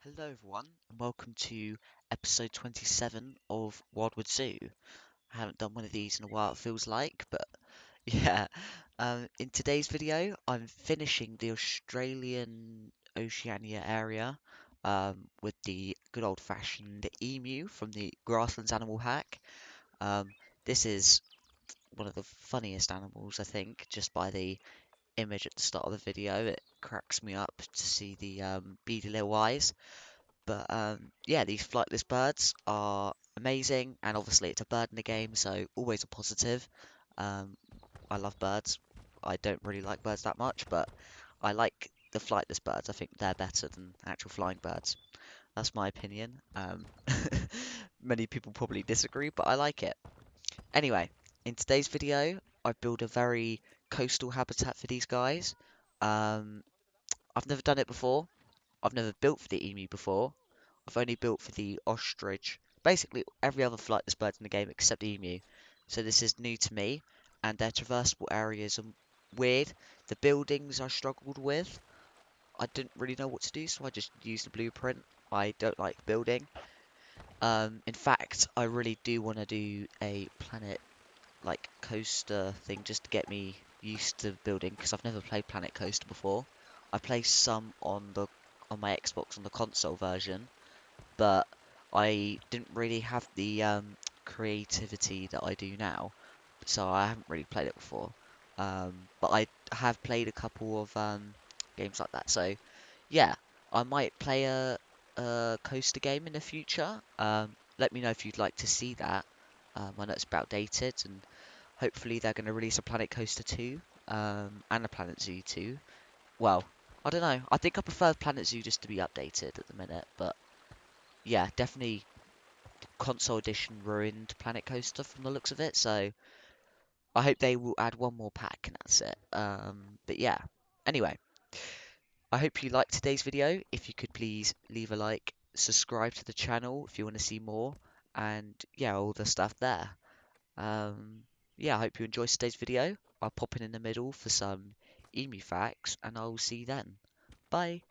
Hello, everyone, and welcome to episode 27 of Wildwood Zoo. I haven't done one of these in a while, it feels like, but yeah. In today's video, I'm finishing the Australian Oceania area with the good old-fashioned emu from the Grasslands Animal Hack. Um, this is one of the funniest animals, I think, just by the image at the start of the video. It cracks me up to see the beady little eyes. But yeah, these flightless birds are amazing, and obviously it's a bird in the game, so always a positive. Um, I love birds. I don't really like birds that much, but I like the flightless birds. I think they're better than actual flying birds. That's my opinion. Many people probably disagree, but I like it. Anyway, in today's video, I built a very coastal habitat for these guys. Um, I've never done it before. I've never built for the emu before. I've only built for the ostrich. Basically, every other flightless bird in the game except the emu. So this is new to me, and their traversable areas are weird. The buildings I struggled with. I didn't really know what to do, so I just used the blueprint. I don't like building. In fact, I really do want to do a planet like coaster thing just to get me used to building because I've never played Planet Coaster before. I played some on my Xbox on the console version, but I didn't really have the creativity that I do now, so I haven't really played it before. But I have played a couple of games like that, so yeah, I might play a coaster game in the future. Let me know if you'd like to see that. I know it's about dated, and hopefully they're going to release a Planet Coaster 2 and a Planet Zoo 2. Well, I don't know. I think I prefer Planet Zoo just to be updated at the minute, but yeah, definitely console edition ruined Planet Coaster from the looks of it, so I hope they will add one more pack and that's it. But yeah, anyway, I hope you liked today's video. If you could please leave a like, subscribe to the channel if you want to see more, and yeah, all the stuff there. Um, yeah, I hope you enjoyed today's video. I'll pop in the middle for some emu facts, and I will see you then. Bye.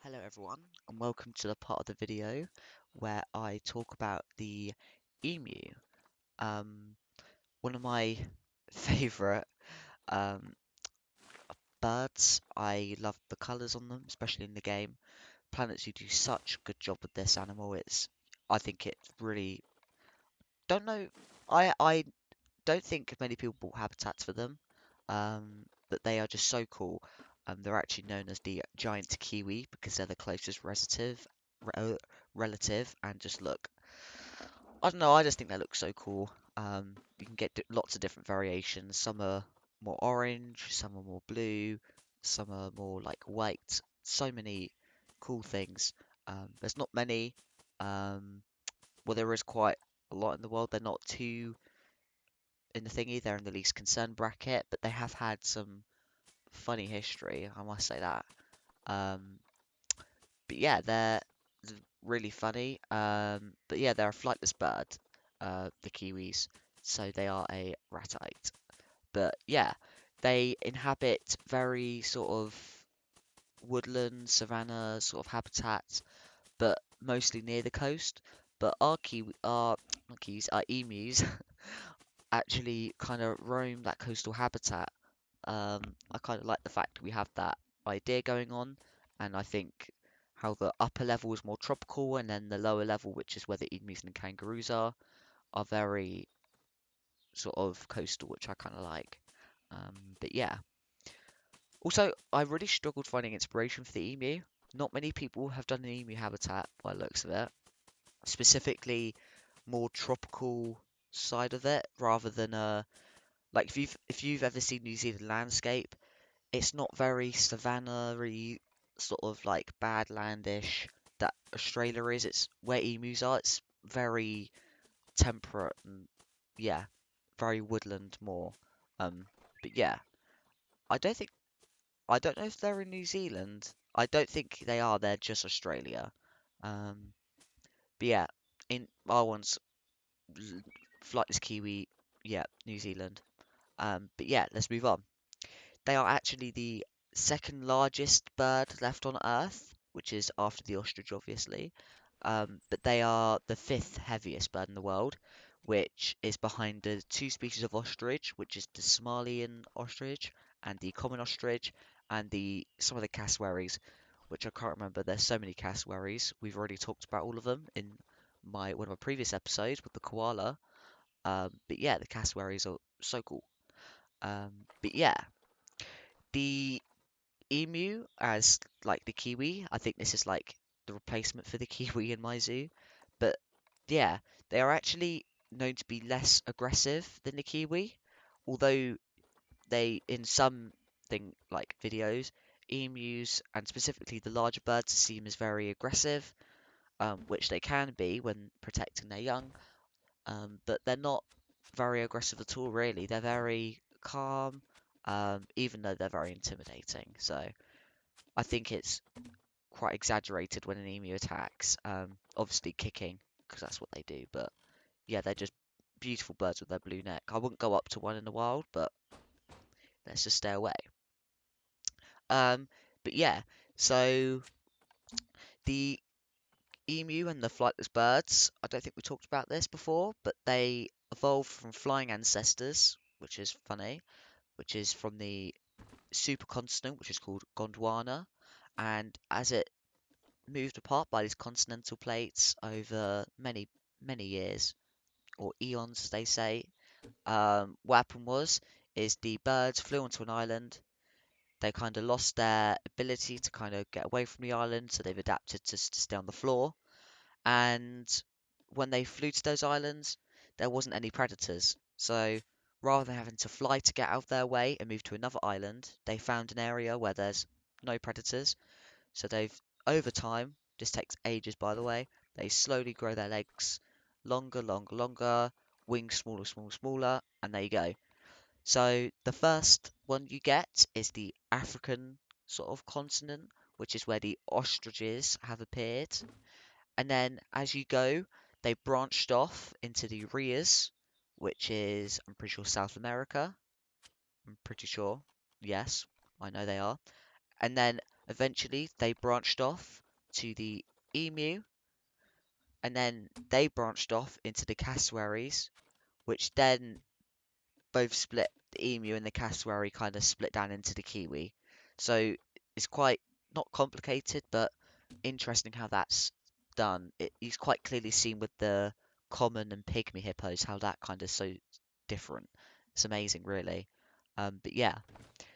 Hello everyone, and welcome to the part of the video where I talk about the emu. Um, One of my favourite um, birds. I love the colours on them, especially in the game. Planets who do such a good job with this animal. I think it's really, don't know, I don't think many people bought habitats for them, but they are just so cool. They're actually known as the giant kiwi because they're the closest re- relative, and just look, I don't know, I just think they look so cool. You can get lots of different variations. Some are more orange, some are more blue, some are more like white. So many cool things. There's not many. Um, well, there is quite a lot in the world. They're not too in the thingy. They're in the least concerned bracket, but they have had some funny history. I must say that. Um, but yeah, they're really funny. But yeah, they're a flightless bird, the kiwis. So they are a ratite. But yeah, they inhabit very sort of woodland, savanna sort of habitats, but mostly near the coast. But not kiwis, our emus actually kind of roam that coastal habitat. I kind of like the fact we have that idea going on, and I think how the upper level is more tropical, and then the lower level, which is where the emus and kangaroos are very sort of coastal, which I kind of like. But yeah, also I really struggled finding inspiration for the emu. Not many people have done an emu habitat by the looks of it, specifically more tropical side of it rather than like if you've ever seen New Zealand landscape, it's not very savanna-y, sort of like badlandish that Australia is. It's where emus are. It's very temperate and yeah, very woodland more. Um, but yeah, I don't think I don't know if they're in New Zealand. I don't think they are. They're just Australia. Um, but yeah, in our one's l- flightless kiwi. Yeah, New Zealand. But yeah, let's move on. They are actually the second largest bird left on Earth, which is after the ostrich, obviously. But they are the fifth heaviest bird in the world, which is behind the two species of ostrich, which is the Somalian ostrich and the common ostrich, and the some of the cassowaries, which I can't remember. There's so many cassowaries. We've already talked about all of them in my one of my previous episodes with the koala. But yeah, the cassowaries are so cool. But yeah, the emu as like the kiwi. I think this is like the replacement for the kiwi in my zoo. But yeah, they are actually known to be less aggressive than the kiwi, although they in some thing like videos, emus and specifically the larger birds are seen as very aggressive, which they can be when protecting their young. But they're not very aggressive at all, really. They're very calm, even though they're very intimidating. So I think it's quite exaggerated when an emu attacks. Obviously kicking, because that's what they do. But yeah, they're just beautiful birds with their blue neck. I wouldn't go up to one in the wild, but let's just stay away. Um, but yeah, so the emu and the flightless birds, I don't think we talked about this before, but they evolved from flying ancestors, which is funny, which is from the supercontinent, which is called Gondwana. And as it moved apart by these continental plates over many years or eons, as they say. What happened was is the birds flew onto an island. They kind of lost their ability to kind of get away from the island, so they've adapted to stay on the floor. And when they flew to those islands, there wasn't any predators. So rather than having to fly to get out of their way and move to another island, they found an area where there's no predators. So they've, over time, this takes ages by the way, they slowly grow their legs longer, wings smaller, and there you go. So the first one you get is the African sort of continent, which is where the ostriches have appeared. And then as you go, they branched off into the rheas, which is, I'm pretty sure, South America. I'm pretty sure. Yes, I know they are. And then eventually they branched off to the emu, and then they branched off into the cassowaries, which then both split. The emu and the cassowary kind of split down into the kiwi. So it's quite not complicated, but interesting how that's done. It's quite clearly seen with the common and pygmy hippos, how that kind of so different. It's amazing, really. But yeah,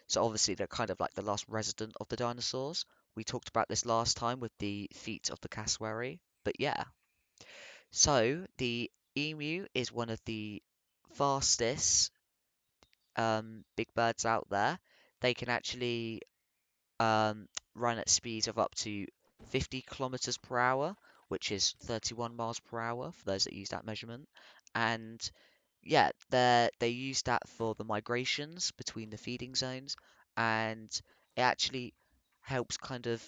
so obviously they're kind of like the last resident of the dinosaurs. We talked about this last time with the feet of the cassowary. But yeah, so the emu is one of the fastest big birds out there. They can actually um, run at speeds of up to 50 kilometers per hour, which is 31 miles per hour for those that use that measurement. And yeah, they use that for the migrations between the feeding zones, and it actually helps kind of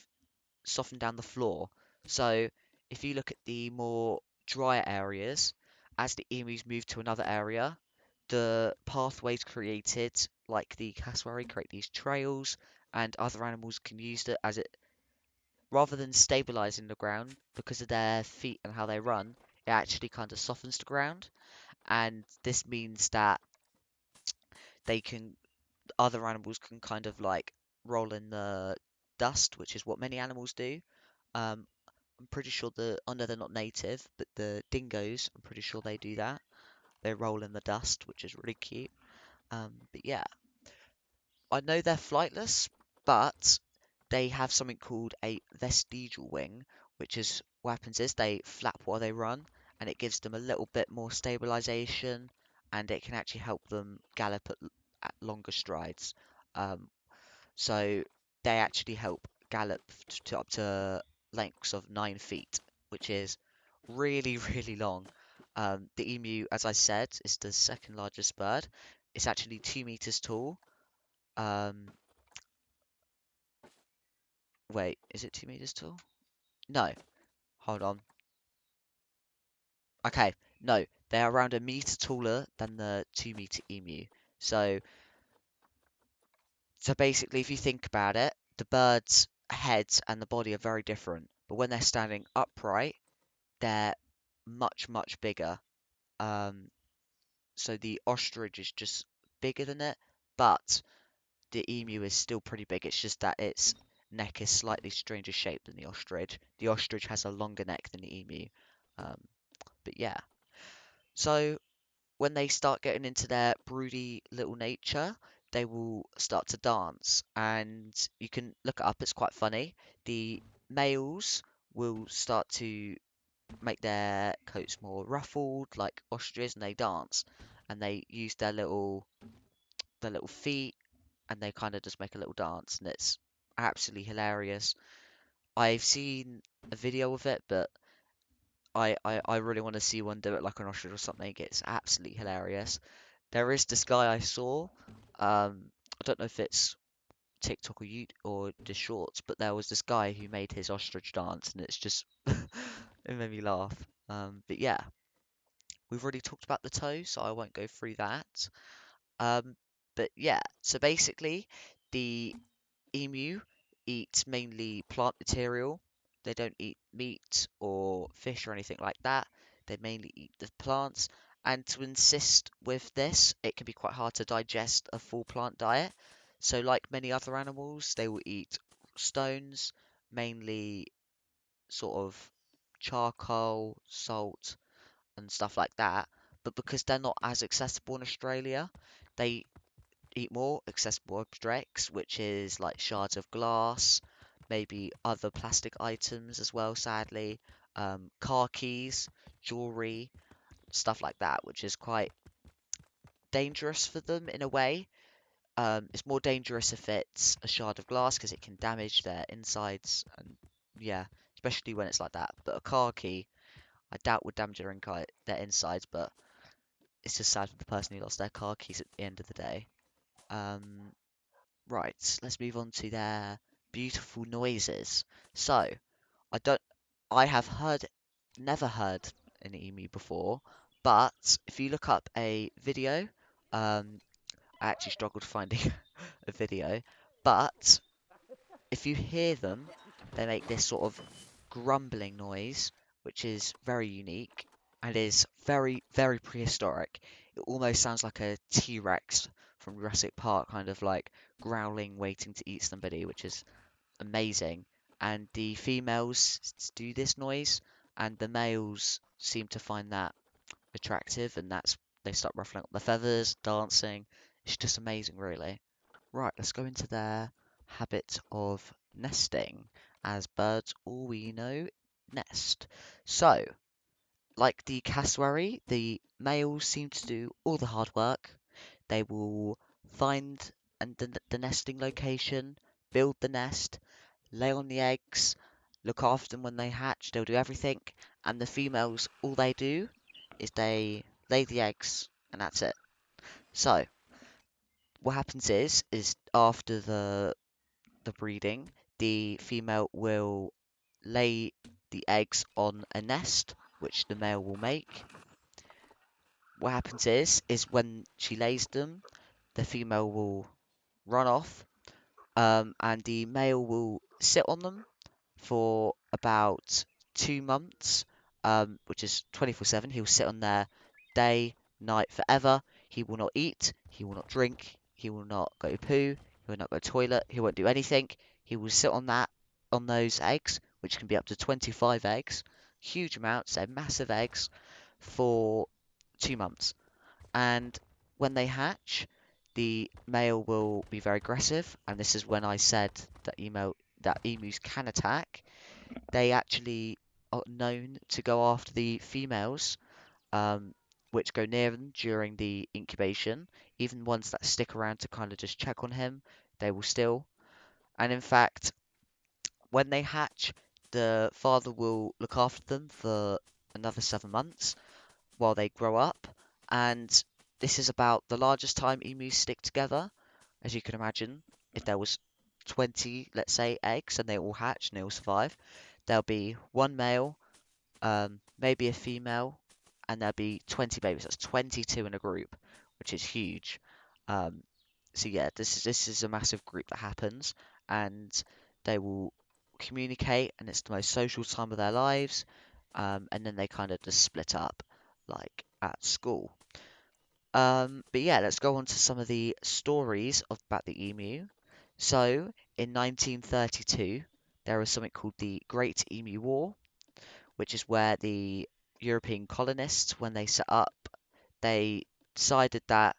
soften down the floor. So if you look at the more drier areas, as the emus move to another area, the pathways created, like the cassowary, create these trails, and other animals can use it as it, rather than stabilizing the ground, because of their feet and how they run, it actually kind of softens the ground. And this means that they can, other animals can kind of like roll in the dust, which is what many animals do. Um, I'm pretty sure I know they're not native, but the dingoes, I'm pretty sure they do that. They roll in the dust, which is really cute. But yeah, I know they're flightless, but they have something called a vestigial wing, which is what happens is they flap while they run, and it gives them a little bit more stabilization, and it can actually help them gallop at longer strides. Um, so they actually help gallop to up to lengths of 9 feet, which is really, really long. The emu, as I said, is the second largest bird. It's actually 2 meters tall. Um, Wait, is it 2 meters tall? No, hold on. Okay, no, they are around a meter taller than the 2 meter emu. So, so basically, if you think about it, the bird's heads and the body are very different. But when they're standing upright, they're much, much bigger. Um, so the ostrich is just bigger than it, but the emu is still pretty big. It's just that its neck is slightly stranger shaped than the ostrich. The ostrich has a longer neck than the emu. Um, but yeah. So when they start getting into their broody little nature, they will start to dance. And you can look it up, it's quite funny. The males will start to make their coats more ruffled, like ostriches, and they dance. And they use their little feet, and they kind of just make a little dance, and it's absolutely hilarious. I've seen a video of it, but I really want to see one do it like an ostrich or something. It's absolutely hilarious. There is this guy I saw. I don't know if it's TikTok or the shorts, but there was this guy who made his ostrich dance, and it's just it made me laugh. But yeah, we've already talked about the toe, so I won't go through that. Um, but yeah, so basically, the emu eat mainly plant material. They don't eat meat or fish or anything like that. They mainly eat the plants. And to insist with this, it can be quite hard to digest a full plant diet. So, like many other animals, they will eat stones, mainly sort of charcoal, salt, and stuff like that. But because they're not as accessible in Australia, they eat more accessible objects, which is like shards of glass, maybe other plastic items as well, sadly, car keys, jewelry, stuff like that, which is quite dangerous for them in a way. It's more dangerous if it's a shard of glass because it can damage their insides, and yeah, especially when it's like that. But a car key, I doubt would damage their insides, but it's just sad for the person who lost their car keys at the end of the day. Um, Right, let's move on to their beautiful noises. So, I don't, I have never heard an emu before, but if you look up a video, um, I actually struggled finding a video, but if you hear them, they make this sort of grumbling noise, which is very unique and is very, very prehistoric. It almost sounds like a T-Rex from Jurassic Park, kind of like growling, waiting to eat somebody, which is amazing. And the females do this noise, and the males seem to find that attractive, and that's they start ruffling up the feathers, dancing. It's just amazing, really. Right, let's go into their habit of nesting. As birds, all we know, nest. So, like the cassowary, the males seem to do all the hard work. They will find the nesting location, build the nest, lay on the eggs, look after them when they hatch. They'll do everything. And the females, all they do is they lay the eggs, and that's it. So, what happens is after the breeding, the female will lay the eggs on a nest, which the male will make. What happens is when she lays them, the female will run off, and the male will sit on them for about 2 months, which is 24/7. He'll sit on there day, night, forever. He will not eat. He will not drink. He will not go poo. He will not go toilet. He won't do anything. He will sit on those eggs, which can be up to 25 eggs, huge amounts. They're massive eggs for 2 months. And when they hatch, the male will be very aggressive. And this is when I said that emus can attack. They actually are known to go after the females, um, which go near them during the incubation. Even ones that stick around to kind of just check on him, they will still. And in fact, when they hatch, the father will look after them for another 7 months while they grow up. And this is about the largest time emus stick together. As you can imagine, if there was 20, let's say, eggs and they all hatch and they all survive, there'll be one male, maybe a female, and there'll be 20 babies. That's 22 in a group, which is huge. Um, so yeah, this is a massive group that happens, and they will communicate, and it's the most social time of their lives. And then they kind of just split up, like at school. But yeah, let's go on to some of the stories about the emu. So, in 1932, there was something called the Great Emu War, which is where the European colonists, when they set up, they decided that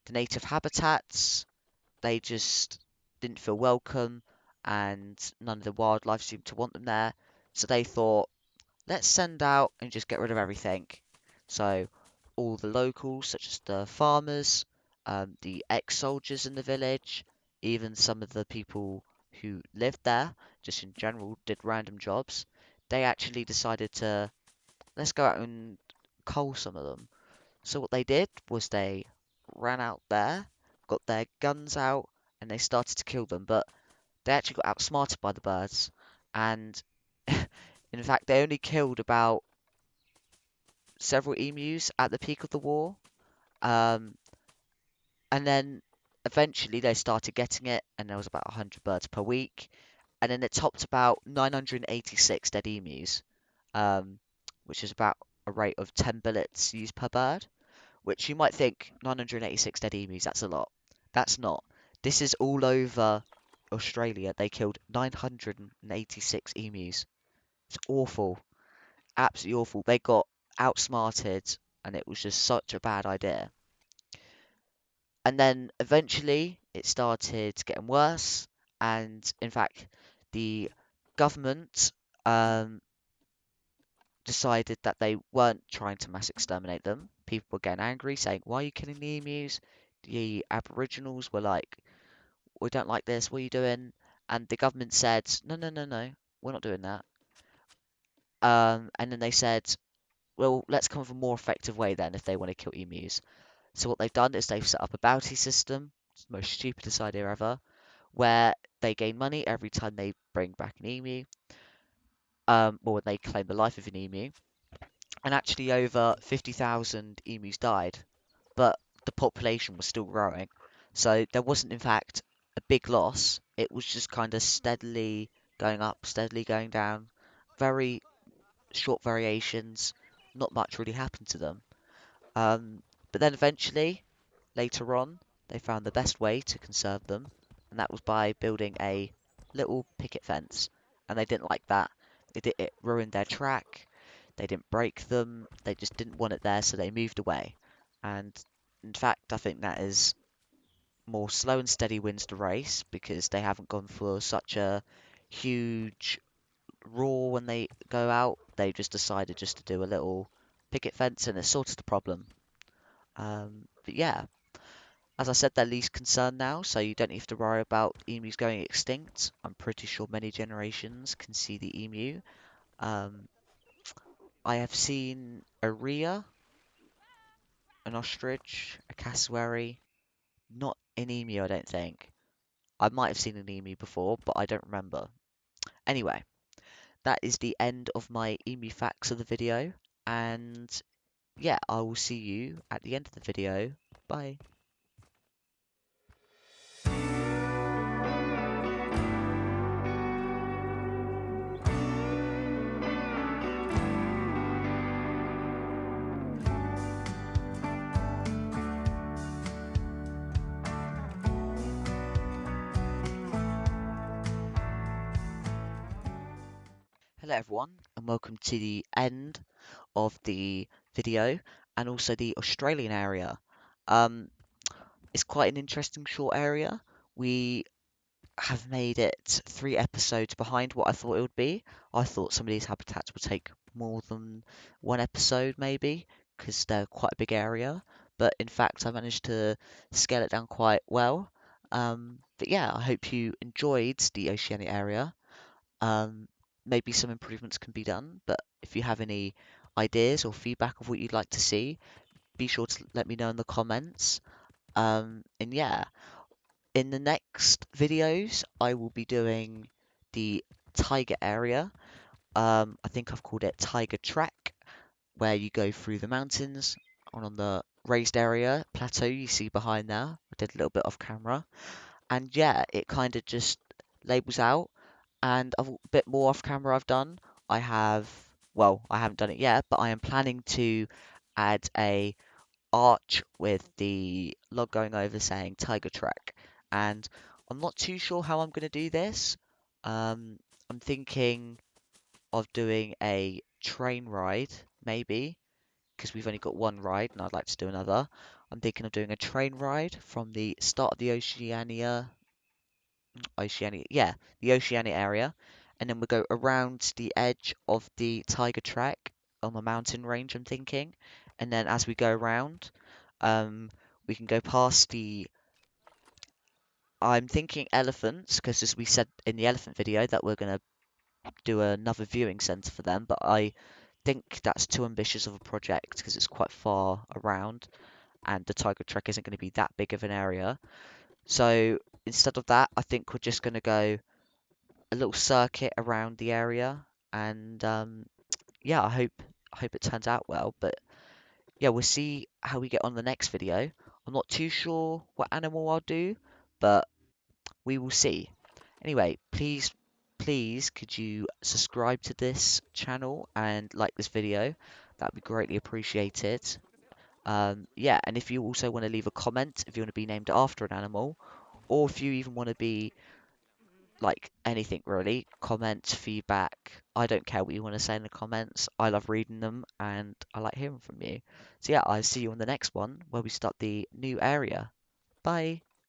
the native habitats, they just didn't feel welcome, and none of the wildlife seemed to want them there. So they thought, let's send out and just get rid of everything. So all the locals, such as the farmers, the ex-soldiers in the village, even some of the people who lived there, just in general, did random jobs. They actually decided to let's go out and cull some of them. So what they did was they ran out there, got their guns out, and they started to kill them. But they actually got outsmarted by the birds, and in fact, they only killed about several emus at the peak of the war. Um, and then eventually they started getting it, and there was about 100 birds per week. And then it topped about 986 dead emus, um, which is about a rate of 10 bullets used per bird. Which you might think 986 dead emus, that's a lot. That's not. This is all over Australia. They killed 986 emus. It's awful. Absolutely awful. They got outsmarted, and it was just such a bad idea. And then eventually it started getting worse. And in fact, the government um, decided that they weren't trying to mass exterminate them. People were getting angry, saying, "Why are you killing the emus?" The Aboriginals were like, "We don't like this. What are you doing?" And the government said, "No, no, no, no. We're not doing that." And then they said, "Well, let's come up with a more effective way then if they want to kill emus." So what they've done is they've set up a bounty system. It's the most stupidest idea ever, where they gain money every time they bring back an emu, or when they claim the life of an emu. And actually, over 50,000 emus died, but the population was still growing. So there wasn't, in fact, a big loss. It was just kind of steadily going up, steadily going down. Very short variations. Not much really happened to them. But then eventually, later on, they found the best way to conserve them, and that was by building a little picket fence. And they didn't like that. It ruined their track. They didn't break them. They just didn't want it there, so they moved away. And in fact, I think that is more slow and steady wins the race because they haven't gone for such a huge roar when they go out. They just decided just to do a little picket fence, and it sorted the problem. But yeah, as I said, they're least concerned now, so you don't have to worry about emus going extinct. I'm pretty sure many generations can see the emu. Um, I have seen a rhea, an ostrich, a cassowary, not an emu, I don't think. I might have seen an emu before, but I don't remember. Anyway, that is the end of my emu facts of the video, and yeah, I will see you at the end of the video. Bye. Hello everyone, and welcome to the end of the video, and also the Australian area. Um, it's quite an interesting short area. We have made it 3 episodes behind what I thought it would be. I thought some of these habitats would take more than 1 episode, maybe, because they're quite a big area. But in fact, I managed to scale it down quite well. But yeah, I hope you enjoyed the Oceania area. Um, Maybe some improvements can be done, but if you have any ideas or feedback of what you'd like to see, be sure to let me know in the comments. And yeah, in the next videos, I will be doing the tiger area. I think I've called it Tiger Track, where you go through the mountains on the raised area plateau you see behind there. I did a little bit off camera, and yeah, it kind of just labels out. And a bit more off camera I've done. I have, well, I haven't done it yet, but I am planning to add a arch with the log going over saying Tiger Track. And I'm not too sure how I'm going to do this. I'm thinking of doing a train ride, maybe, because we've only got one ride and I'd like to do another. I'm thinking of doing a train ride from the start of the Oceania, yeah, the Oceania area, and then we go around the edge of the tiger track on the mountain range, I'm thinking, and then as we go around, um, we can go past the. I'm thinking elephants because as we said in the elephant video that we're gonna do another viewing centre for them, but I think that's too ambitious of a project because it's quite far around, and the tiger track isn't going to be that big of an area. So instead of that, I think we're just going to go a little circuit around the area, and yeah, I hope it turns out well. But yeah, we'll see how we get on the next video. I'm not too sure what animal I'll do, but we will see. Anyway, please, could you subscribe to this channel and like this video? That'd be greatly appreciated. Yeah, and if you also want to leave a comment, if you want to be named after an animal, or if you even want to be like anything really, comments, feedback. I don't care what you want to say in the comments. I love reading them and I like hearing from you. So yeah, I'll see you on the next one where we start the new area. Bye.